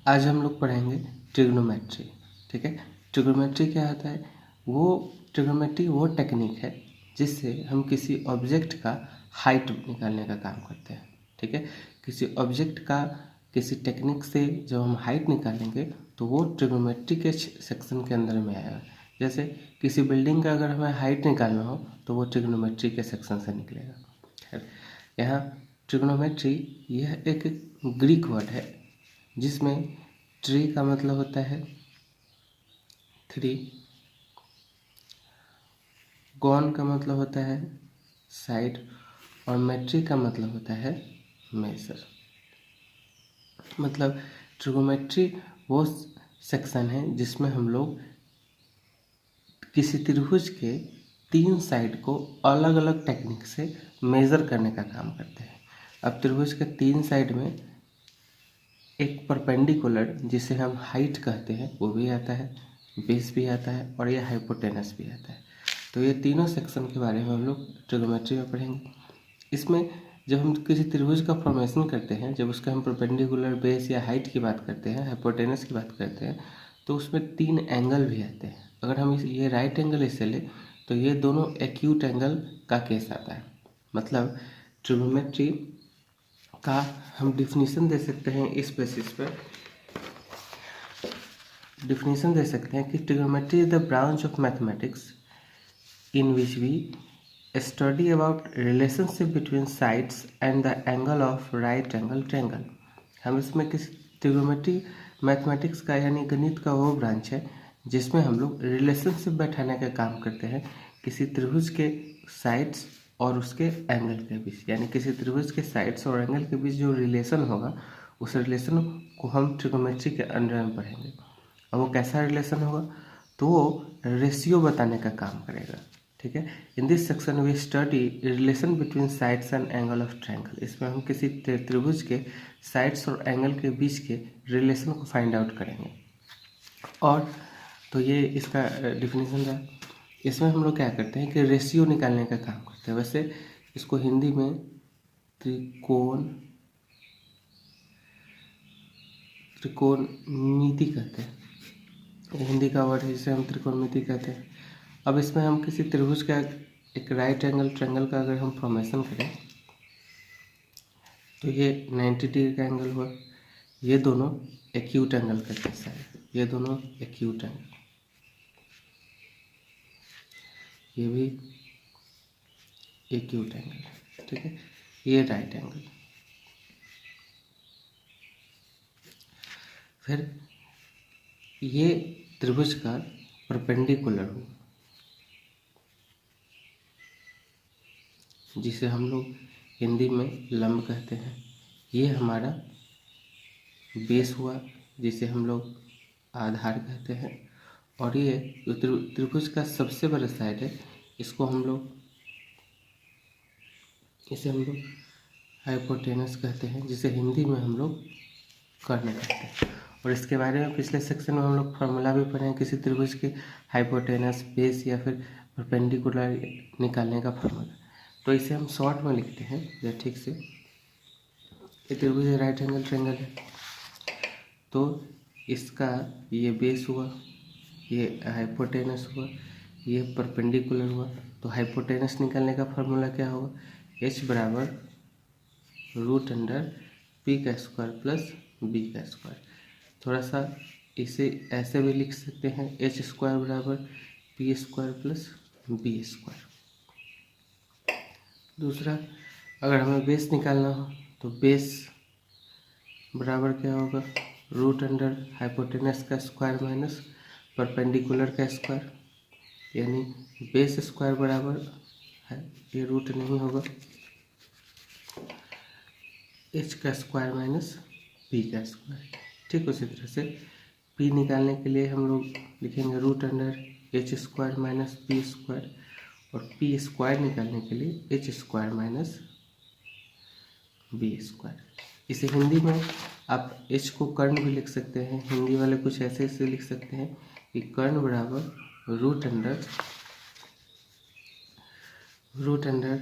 आज हम लोग पढ़ेंगे ट्रिग्नोमेट्री। ठीक है, ट्रिग्नोमेट्री क्या होता है? ट्रिग्नोमेट्री वो टेक्निक है जिससे हम किसी ऑब्जेक्ट का हाइट निकालने का काम करते हैं। ठीक है, किसी ऑब्जेक्ट का किसी टेक्निक से जब हम हाइट निकालेंगे तो वो ट्रिग्नोमेट्री के सेक्शन के अंदर में आएगा। जैसे किसी बिल्डिंग का अगर हमें हाइट निकालना हो तो वो ट्रिग्नोमेट्री के सेक्शन से निकलेगा। खैर, यहाँ ट्रिग्नोमेट्री यह एक ग्रीक वर्ड है जिसमें ट्री का मतलब होता है थ्री, गॉन का मतलब होता है साइड और मेट्री का मतलब होता है मेजर। मतलब ट्रिग्नोमेट्री वो सेक्शन है जिसमें हम लोग किसी त्रिभुज के 3 साइड को अलग अलग टेक्निक से मेज़र करने का काम करते हैं। अब त्रिभुज के 3 साइड में एक परपेंडिकुलर जिसे हम हाइट कहते हैं वो भी आता है, बेस भी आता है और ये हाइपोटेनस भी आता है। तो ये तीनों सेक्शन के बारे में हम लोग ट्रिग्नोमेट्री में पढ़ेंगे। इसमें जब हम किसी त्रिभुज का फॉर्मेशन करते हैं, जब उसका हम परपेंडिकुलर, बेस या हाइट की बात करते हैं, हाइपोटेनस की बात करते हैं, तो उसमें 3 एंगल भी आते हैं। अगर हम ये राइट एंगल इससे ले तो ये दोनों एक्यूट एंगल का केस आता है। मतलब ट्रिग्नोमेट्री का हम डिफिनीशन दे सकते हैं, इस बेसिस पर डिफिनीशन दे सकते हैं कि trigonometry is the branch of mathematics in which we study about relationship between sides and the angle of right angle triangle। हम इसमें किस ट्रिग्नोमेट्री मैथमेटिक्स का यानी गणित का वो ब्रांच है जिसमें हम लोग रिलेशनशिप बैठाने का काम करते हैं किसी त्रिभुज के साइड्स और उसके एंगल के बीच। यानी किसी त्रिभुज के साइड्स और एंगल के बीच जो रिलेशन होगा उस रिलेशन को हम ट्रिग्नोमेट्री के अंडर में पढ़ेंगे। और वो कैसा रिलेशन होगा? तो वो रेशियो बताने का काम करेगा। ठीक है, in this section we study relation between sides and angle of triangle. इसमें हम किसी त्रिभुज के साइड्स और एंगल के बीच के रिलेशन को फाइंड आउट करेंगे। और तो ये इसका डिफिनीशन रहा। इसमें हम लोग क्या करते हैं कि रेशियो निकालने का काम करते हैं। वैसे इसको हिंदी में त्रिकोणमिति कहते हैं। हिंदी का वर्ड है जिसे हम त्रिकोणमिति कहते हैं। अब इसमें हम किसी त्रिभुज का एक राइट एंगल ट्रायंगल का अगर हम फॉर्मेशन करें तो ये 90 डिग्री का एंगल हुआ। ये दोनों एक्यूट एंगल का केस है, ये दोनों एक्यूट एंगल, ये भी एक्यूट एंगल। ठीक है, ये राइट एंगल। फिर ये त्रिभुज का परपेंडिकुलर हुआ जिसे हम लोग हिंदी में लंब कहते हैं। ये हमारा बेस हुआ जिसे हम लोग आधार कहते हैं। और ये जो त्रिभुज का सबसे बड़ा साइड है इसे हम लोग हाइपोटेनस कहते हैं, जिसे हिंदी में हम लोग कर्ण कहते हैं। और इसके बारे में पिछले सेक्शन में हम लोग फार्मूला भी पढ़े हैं किसी त्रिभुज के हाइपोटेनस, बेस या फिर परपेंडिकुलर निकालने का फार्मूला। तो इसे हम शॉर्ट में लिखते हैं या ठीक से। ये त्रिभुज राइट एंगल ट्रायंगल है, तो इसका ये बेस हुआ, ये हाइपोटेनस हुआ, ये परपेंडिकुलर हुआ। तो हाइपोटेनस निकालने का फार्मूला क्या होगा? h बराबर √p का स्क्वायर प्लस b का स्क्वायर। थोड़ा सा इसे ऐसे भी लिख सकते हैं, h स्क्वायर बराबर p square plus b square. दूसरा, अगर हमें बेस निकालना हो तो बेस बराबर क्या होगा? हाइपोटेनस का स्क्वायर माइनस परपेंडिकुलर का स्क्वायर। यानी बेस स्क्वायर बराबर है, ये रूट नहीं होगा, h का स्क्वायर माइनस p का स्क्वायर। ठीक उसी तरह से p निकालने के लिए हम लोग लिखेंगे h square minus p square, और p स्क्वायर निकालने के लिए h square minus b square. इसे हिंदी में आप h को कर्ण भी लिख सकते हैं। हिंदी वाले कुछ ऐसे लिख सकते हैं कि कर्ण बराबर रूट अंडर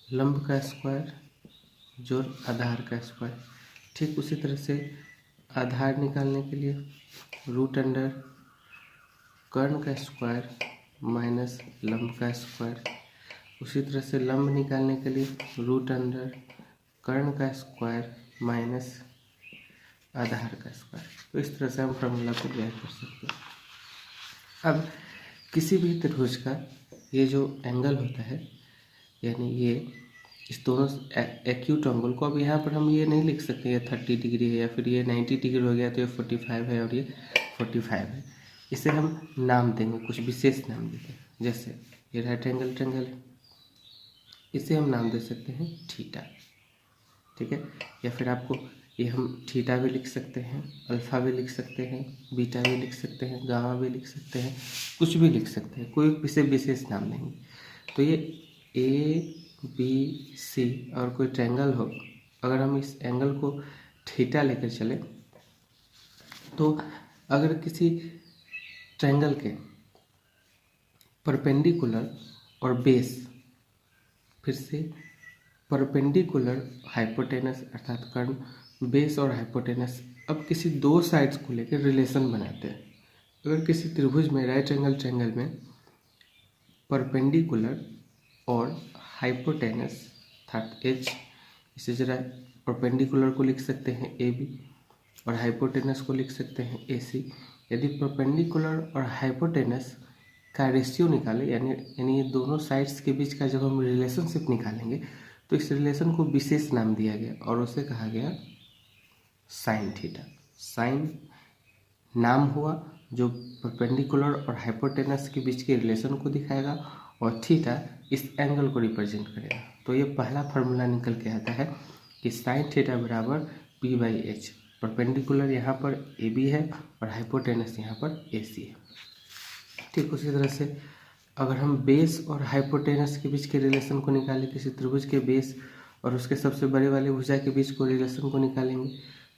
लंब का स्क्वायर जोड़ आधार का स्क्वायर। ठीक उसी तरह से आधार निकालने के लिए रूट अंडर कर्ण का स्क्वायर माइनस लंब का स्क्वायर। उसी तरह से लंब निकालने के लिए रूट अंडर कर्ण का स्क्वायर माइनस आधार का स्क्वायर। तो इस तरह से हम फार्मूला को ज्ञात कर सकते हैं। अब किसी भी त्रिभुज का ये जो एंगल होता है, यानी ये इस दोनों एक्यूट एंगल को, अब यहाँ पर हम ये नहीं लिख सकते ये 30 डिग्री है या फिर ये 90 डिग्री हो गया तो ये 45 है और ये 45 है। इसे हम नाम देंगे, कुछ विशेष नाम देंगे। जैसे ये राइट एंगल ट्रायंगल है, इसे हम नाम दे सकते हैं थीटा। ठीक है, या फिर आपको ये हम थीटा भी लिख सकते हैं, अल्फा भी लिख सकते हैं, बीटा भी लिख सकते हैं, गामा भी लिख सकते हैं, कुछ भी लिख सकते हैं, कोई विशेष नाम नहीं। तो ये ए बी सी और कोई ट्रायंगल हो, अगर हम इस एंगल को थीटा लेकर चले तो अगर किसी ट्रायंगल के परपेंडिकुलर और बेस, फिर से परपेंडिकुलर हाइपोटेनस अर्थात कर्ण, बेस और हाइपोटेनस, अब किसी दो साइड्स को लेकर रिलेशन बनाते हैं। अगर किसी त्रिभुज में राइट एंगल ट्रायंगल में परपेंडिकुलर और हाइपोटेनस अर्थात एच, इसे जरा परपेंडिकुलर को लिख सकते हैं ए बी और हाइपोटेनस को लिख सकते हैं ए सी। यदि परपेंडिकुलर और हाइपोटेनस का रेशियो निकालें, यानी ये दोनों साइड्स के बीच का जब हम रिलेशनशिप निकालेंगे तो इस रिलेशन को विशेष नाम दिया गया और उसे कहा गया साइन थीटा। साइन नाम हुआ जो परपेंडिकुलर और हाइपोटेनस के बीच के रिलेशन को दिखाएगा और थीटा इस एंगल को रिप्रेजेंट करेगा। तो ये पहला फार्मूला निकल के आता है कि साइन थीटा बराबर पी बाई एच। परपेंडिकुलर यहाँ पर ए बी है और हाइपोटेनस यहाँ पर ए सी है। ठीक उसी तरह से अगर हम बेस और हाइपोटेनस के बीच के रिलेशन को निकालें, किसी त्रिभुज के बेस और उसके सबसे बड़े वाली भुजा के बीच को रिलेशन को निकालेंगे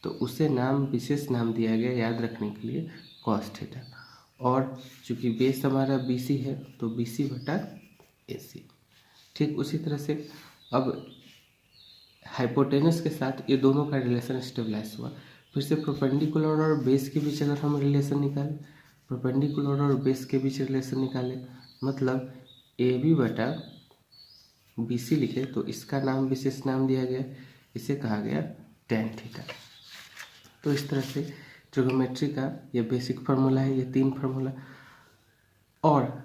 तो उसे नाम, विशेष नाम दिया गया याद रखने के लिए कॉस थीटा। और चूंकि बेस हमारा बी सी है तो बी सी बटा ए सी। ठीक उसी तरह से अब हाइपोटेनस के साथ ये दोनों का रिलेशन स्टेबलाइज हुआ। फिर से परपेंडिकुलर और बेस के बीच अगर हम रिलेशन निकालें, परपेंडिकुलर और बेस के बीच रिलेशन निकालें, मतलब ए बी बटा बी सी लिखे तो इसका नाम, विशेष नाम दिया गया, इसे कहा गया टेन थीटा। तो इस तरह से ट्रिग्नोमेट्री का ये बेसिक फार्मूला है, ये 3 फार्मूला। और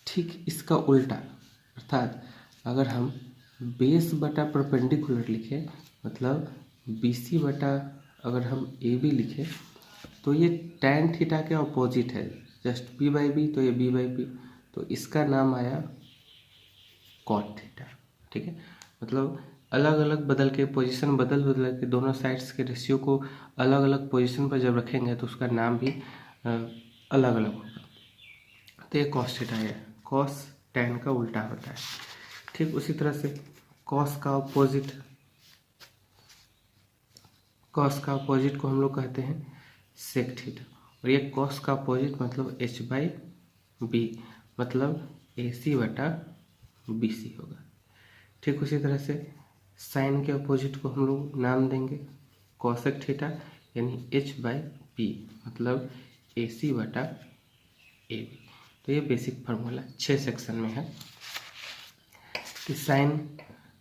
ठीक इसका उल्टा, अर्थात अगर हम बेस बटा परपेंडिकुलर लिखें, मतलब बी सी बटा अगर हम ए बी लिखें तो ये tan थीटा के अपोजिट है, जस्ट पी बाई बी, तो ये बी बाई पी, तो इसका नाम आया कॉट थीटा। ठीक है, मतलब अलग अलग बदल के पोजीशन बदल के दोनों साइड्स के रेशियो को अलग अलग पोजीशन पर जब रखेंगे तो उसका नाम भी अलग अलग होगा। तो ये कॉस थीटा है, कॉस tan का उल्टा होता है। ठीक उसी तरह से कॉस का अपोजिट को हम लोग कहते हैं सेक थीटा, और ये कॉस का अपोजिट मतलब एच बाई बी, मतलब ए सी बटा बी सी होगा। ठीक उसी तरह से साइन के अपोजिट को हम लोग नाम देंगे कॉसेक थीटा, यानी एच बाई पी, मतलब ए सी बटा ए बी। तो ये बेसिक फार्मूला 6 सेक्शन में है कि sine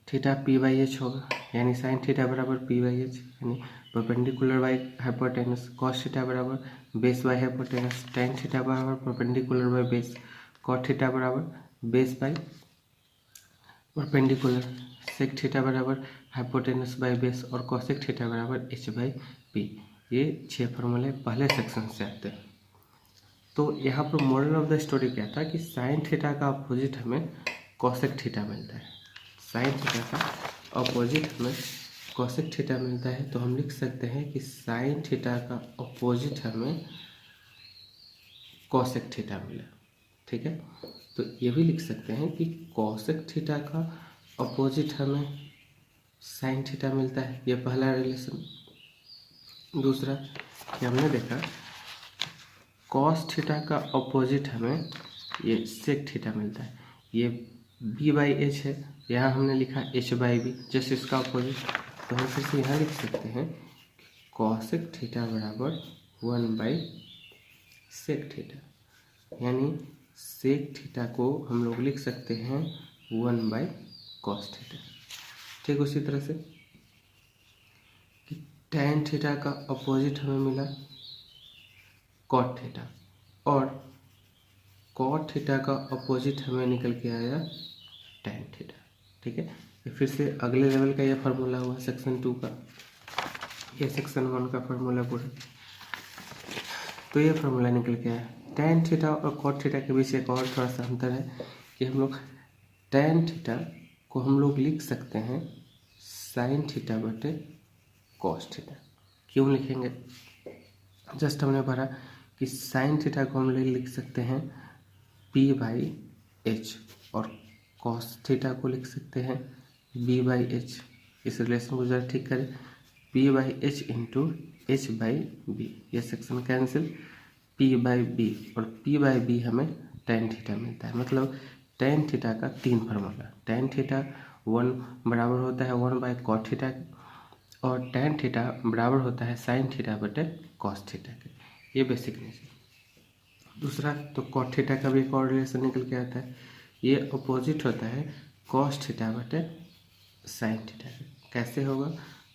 theta P by H होगा, यानी साइन थीटा बराबर पी बाई एच, यानी perpendicular by hypotenuse. Cos theta बराबर base by hypotenuse. Tan theta बराबर perpendicular by base. Cot theta बराबर base by perpendicular. Sec theta बराबर हाइपोटेनस बाई बेस और cosec theta बराबर एच बाई पी। ये 6 फार्मूले पहले सेक्शन से आते हैं। तो यहाँ पर मॉरल ऑफ द स्टोरी क्या था कि साइन थीटा का अपोजिट हमें कॉसेक थीटा मिलता है। साइन थीटा का अपोजिट हमें कॉसेक थीटा मिलता है, तो हम लिख सकते हैं कि साइन थीटा का अपोजिट हमें कॉसेक थीटा मिला। ठीक है, तो ये भी लिख सकते हैं कि कॉसेक थीटा का अपोजिट हमें साइन थीटा मिलता है। ये पहला रिलेशन। दूसरा कि हमने देखा कॉस थीटा का अपोजिट हमें ये सेक थीटा मिलता है। ये बी बाई एच है यहाँ हमने लिखा h/b, जस्ट इसका अपोजिट, तो हम फिर से यहाँ लिख सकते हैं कॉसेक थीटा बराबर 1/सेक थीटा, यानी सेक थीटा को हम लोग लिख सकते हैं 1/कॉस थीटा। ठीक उसी तरह से कि tan थीटा का अपोजिट हमें मिला कॉट थीटा, और कॉट थीटा का अपोजिट हमें निकल के आया tan थीटा। ठीक है, ये फिर से अगले लेवल का ये फार्मूला हुआ सेक्शन 2 का, ये सेक्शन 1 का फार्मूला पूरा। तो ये फार्मूला निकल के आया। tan थीटा और कॉट थीटा के बीच एक और थोड़ा सा अंतर है कि हम लोग tan थीटा को हम लोग लिख सकते हैं sin थीटा बटे कॉस थीटा। क्यों लिखेंगे? जस्ट हमने पढ़ा कि sin थीटा को हम लोग लिख सकते हैं p/h और cos थीटा को लिख सकते हैं b/h। इस रिलेशन को जरा ठीक करें, p/h इंटू h/b, ये सेक्शन कैंसिल, p/b और p/b हमें tan थीटा मिलता है। मतलब tan थीटा का 3 फार्मूला, tan थीटा 1 बराबर होता है 1/cot थीटा, और tan थीटा बराबर होता है sin थीटा बटे cos थीटा के। ये बेसिक नेचर। दूसरा, तो cot थीटा का भी एक और रिलेशन निकल के आता है, ये अपोजिट होता है cos थीटा बटे sin थीटा के। कैसे होगा?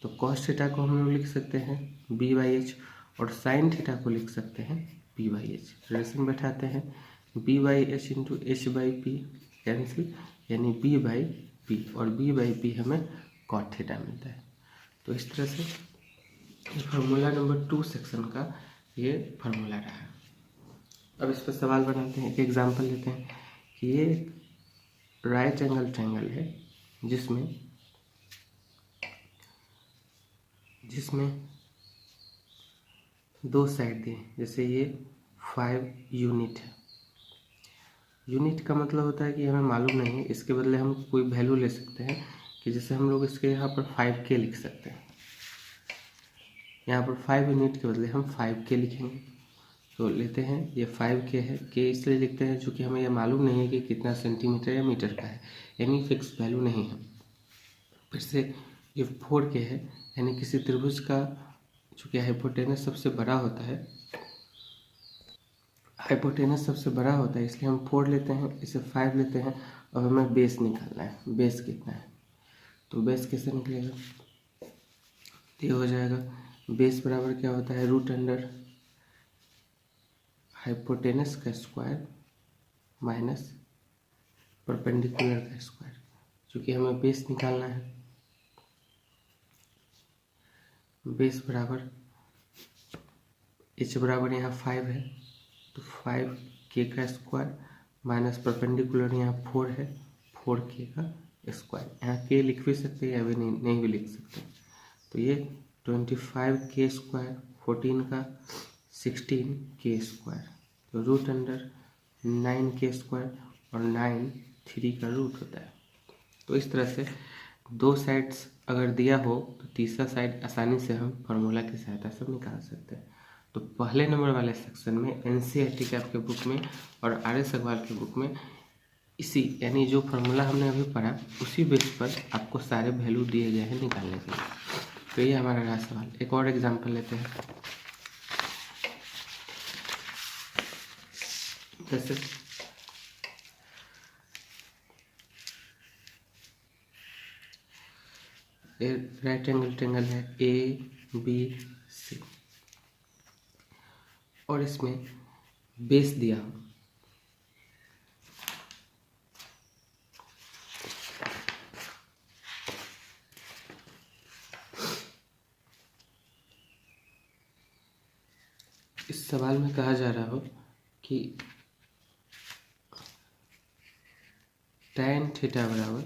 तो cos थीटा को हम लोग लिख सकते हैं b/h और sin थीटा को लिख सकते हैं p/h। रिलेशन बैठाते हैं, b/h इंटू h/p कैंसिल, यानी b/p, और b/p हमें cot थीटा मिलता है। तो इस तरह से फार्मूला नंबर 2 सेक्शन का ये फार्मूला रहा। अब इस पर सवाल बनाते हैं, एक एग्जांपल लेते हैं कि ये राइट एंगल ट्रायंगल है जिसमें 2 साइड दिए, जैसे ये 5 यूनिट है। यूनिट का मतलब होता है कि हमें मालूम नहीं है, इसके बदले हम कोई वैल्यू ले सकते हैं कि जैसे हम लोग इसके यहाँ पर 5k लिख सकते हैं। यहाँ पर 5 यूनिट के बदले हम 5k लिखेंगे। तो लेते हैं ये 5k है, k इसलिए लिखते हैं चूँकि हमें यह मालूम नहीं है कि कितना सेंटीमीटर या मीटर का है, यानी फिक्स वैल्यू नहीं है। फिर से ये 4k है, यानी किसी त्रिभुज का चूँकि हाइपोटेनस सबसे बड़ा होता है, इसलिए हम 4 लेते हैं, इसे 5 लेते हैं, और हमें बेस निकालना है। बेस कितना है? तो बेस कैसे निकलेगा? ये हो जाएगा, बेस बराबर क्या होता है, रूट अंडर हाइपोटेनस का स्क्वायर माइनस परपेंडिकुलर का स्क्वायर। चूँकि हमें बेस निकालना है, बेस बराबर h बराबर यहाँ 5 है, तो 5k का स्क्वायर माइनस परपेंडिकुलर यहाँ 4 है, 4k का स्क्वायर। यहाँ k लिख भी सकते हैं या भी नहीं भी लिख सकते। तो ये 25k स्क्वायर, 14 का 16k स्क्वायर, तो रूट अंडर 9k स्क्वायर, और 9 3 का रूट होता है। तो इस तरह से 2 साइड्स अगर दिया हो तो तीसरा साइड आसानी से हम फार्मूला की सहायता से निकाल सकते हैं। तो पहले नंबर वाले सेक्शन में NCERT के आपके बुक में और RS अग्रवाल के बुक में इसी यानी जो फार्मूला हमने अभी पढ़ा उसी बेस पर आपको सारे वैल्यू दिए गए हैं निकालने के लिए। तो ये हमारा रहा सवाल। एक और एग्जांपल लेते हैं, जैसे राइट एंगल ट्रायंगल है ABC और इसमें बेस दिया हो, इस सवाल में कहा जा रहा हो कि tan थीटा बराबर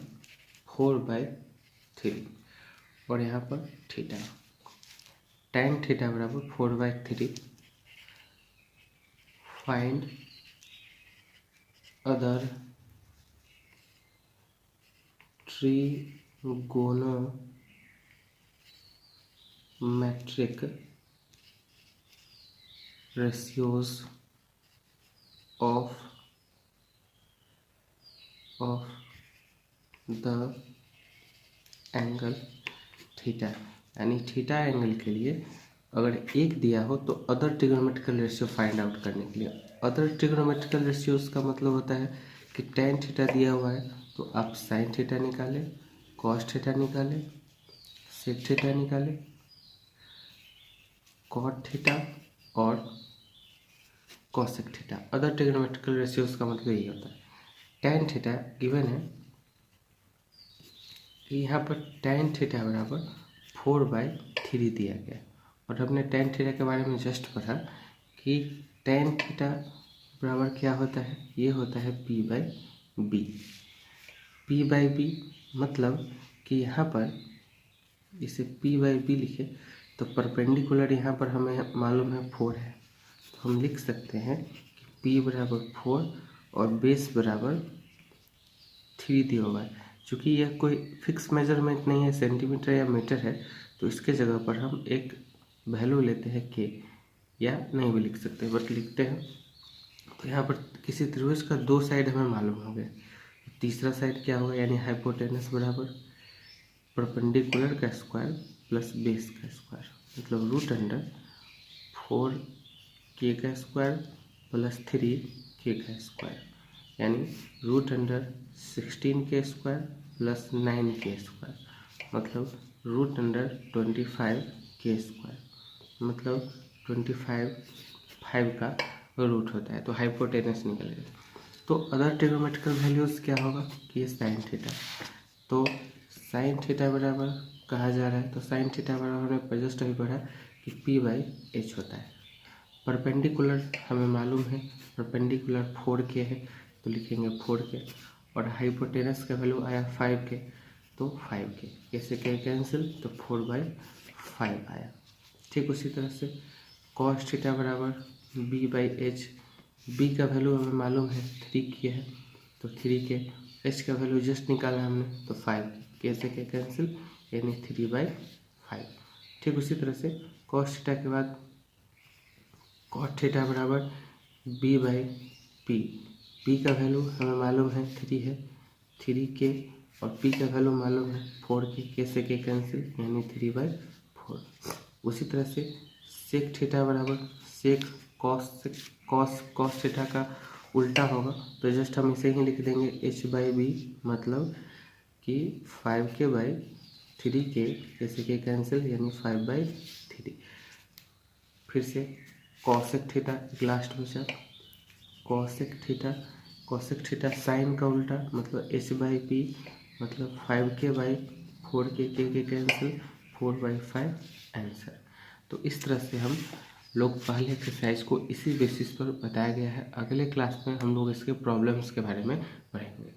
4/3 और यहाँ पर थीटा, tan थीटा बराबर 4/3, find other trigonometric ratios of the angle theta, यानी थीटा एंगल के लिए अगर एक दिया हो तो other trigonometrical ratio find out करने के लिए। अदर ट्रिग्नोमेट्रिकल रेशियोज का मतलब होता है कि टेन थीटा दिया हुआ है तो आप साइन थीटा निकालें, कॉस थीटा निकालें, सेक थीटा निकालें, कॉट थीटा और cosec theta. Other trigonometrical ratios का मतलब यही होता है। टेन थीटा गिवन है कि यहाँ पर टेन थीटा बराबर 4/3 दिया गया, और हमने टेन थीटा के बारे में जस्ट पढ़ा कि टेन थीटा बराबर क्या होता है, ये होता है P/B। P/B मतलब कि यहाँ पर इसे P/B लिखे तो परपेंडिकुलर यहाँ पर हमें मालूम है 4 है, तो हम लिख सकते हैं कि P बराबर 4 और बेस बराबर 3 दिया हुआ है। चूँकि यह कोई फिक्स मेजरमेंट नहीं है, सेंटीमीटर या मीटर है, तो इसके जगह पर हम एक वैल्यू लेते हैं के, या नहीं भी लिख सकते बट लिखते हैं। तो यहाँ पर किसी त्रिभुज का दो साइड हमें मालूम हो गया, तीसरा साइड क्या होगा, यानी हाइपोटेनस बराबर परपेंडिकुलर का स्क्वायर प्लस बेस का स्क्वायर, मतलब √4k का स्क्वायर प्लस 3k का स्क्वायर, यानी √16k square plus 9k square, मतलब √25k स्क्वायर, मतलब 5 का रूट होता है, तो हाइपोटेनस निकलेगा। तो अदर ट्रिग्नोमेट्रिकल वैल्यूज़ क्या होगा कि ये साइन थीटा, तो साइन थीटा बराबर कहा जा रहा है, तो साइन थीटा बराबर हमने जस्ट अभी पढ़ा कि P/H होता है। परपेंडिकुलर हमें मालूम है, परपेंडिकुलर 4k है तो लिखेंगे 4k, और हाइपोटेनस का वैल्यू आया 5k तो 5k, कैसे क्या कैंसिल, तो 4/5 आया। ठीक उसी तरह से कॉस थीटा बराबर B/H, B का वैल्यू हमें मालूम है 3k है तो 3k, H का वैल्यू जस्ट निकाला हमने तो 5, कैसे क्या कैंसिल, यानी 3/5। ठीक उसी तरह से कॉस थीटा के बाद कॉट थीटा बराबर B/P, P का वैल्यू हमें मालूम है 3 है, 3k, और P का वैल्यू मालूम है 4k, कैसे के कैंसिल, यानी 3/4। उसी तरह से सेक थीटा बराबर सेक कॉस थीटा का उल्टा होगा, तो जस्ट हम इसे ही लिख देंगे H/B, मतलब कि 5k/3k, कैसे के कैंसिल, यानी 5/3। फिर से कॉसेक थीटा लास्ट में से, कॉसेक थीटा साइन का उल्टा, मतलब H/P, मतलब 5k/4k, के कैंसिल, 4/5 आंसर। तो इस तरह से हम लोग पहले एक्सरसाइज को इसी बेसिस पर बताया गया है। अगले क्लास में हम लोग इसके प्रॉब्लम्स के बारे में पढ़ेंगे।